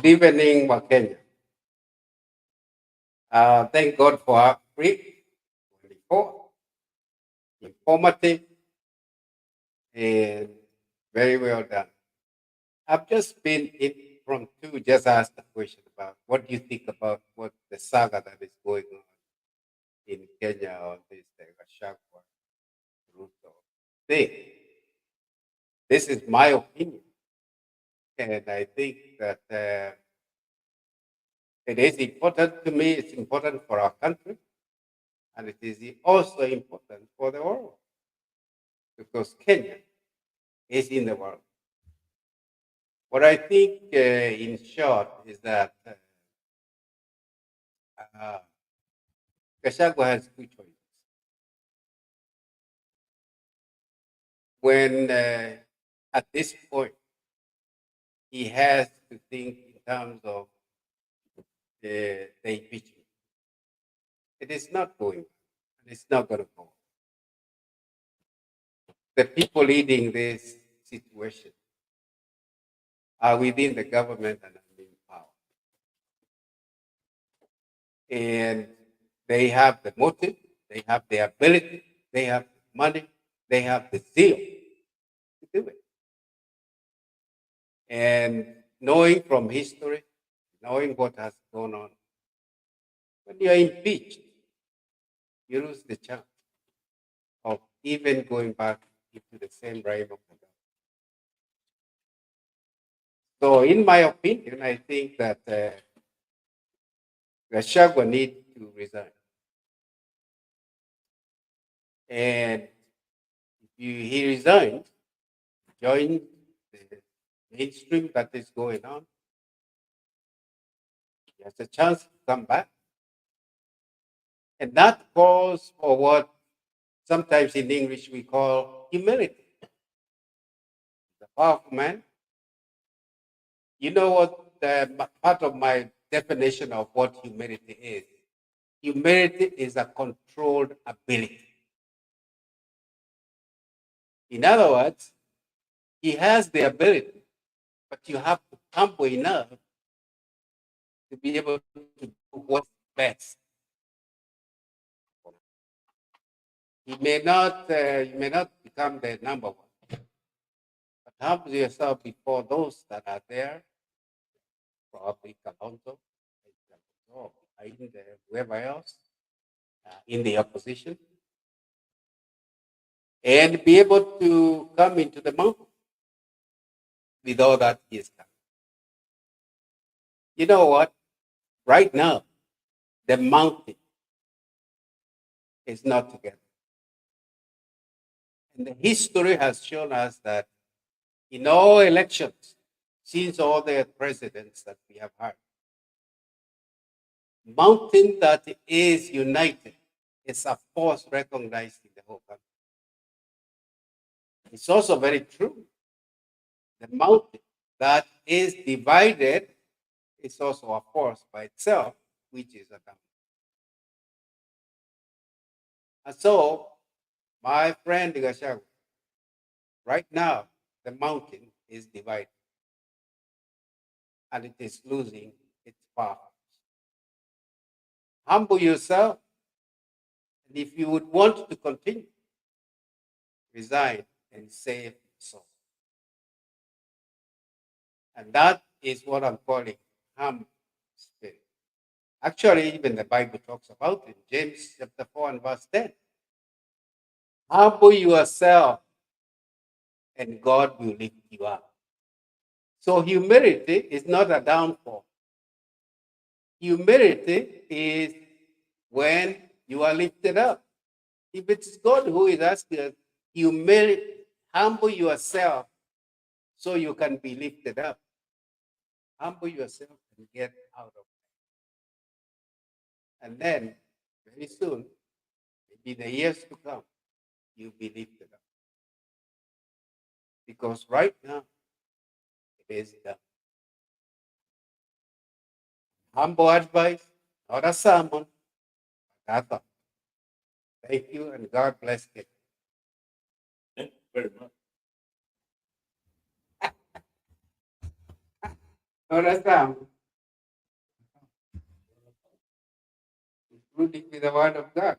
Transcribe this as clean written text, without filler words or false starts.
Good evening, Kenya. Thank God for our free, 24, informative, and very well done. I've just been impromptu, just asked a question about what do you think about what the saga that is going on in Kenya on this Gachagua Ruto thing. This is my opinion, and I think that it is important to me. It's important for our country, and it is also important for the world because Kenya is in the world. What I think, in short, is that Gachagua has two choices. When at this point, he has to think in terms of the impeachment. It is not going, and it's not going to go. The people leading this situation are within the government and are in power. And they have the motive, they have the ability, they have the money, they have the zeal to do it. And knowing from history, knowing what has gone on, when you are impeached, you lose the chance of even going back into the same realm of the government. So, in my opinion, I think that Gachagua needs to resign. And if he resigns, join the mainstream that is going on, he has a chance to come back. And that calls for what sometimes in English we call humility. The powerful man. You know what part of my definition of what humility is? Humility is a controlled ability. In other words, he has the ability, but you have to humble enough to be able to do what's best. You may not become the number one, but humble yourself before those that are there, probably Kalonzo, whoever else in the opposition, and be able to come into the mountain with all that he is coming. You know what? Right now, the mountain is not together. And the history has shown us that in all elections, since all the presidents that we have had, mountain that is united is a force recognized in the whole country. It's also very true. The mountain that is divided is also a force by itself, which is a down. And so, my friend Gachagua, right now, the mountain is divided and it is losing its power. Humble yourself, and if you would want to continue, resign and save soul. And that is what I'm calling humble spirit. Actually, even the Bible talks about it, James chapter 4 and verse 10. Humble yourself, and God will lift you up. So humility is not a downfall. Humility is when you are lifted up. If it's God who is asking us, humble yourself so you can be lifted up. Humble yourself and get out of it. And then, very soon, maybe the years to come, you'll be lifted up. Because right now, it is done. Humble advice, not a sermon, but a thought. Thank you, and God bless you. Thank you very much. Not a sermon. rooting with the word of God.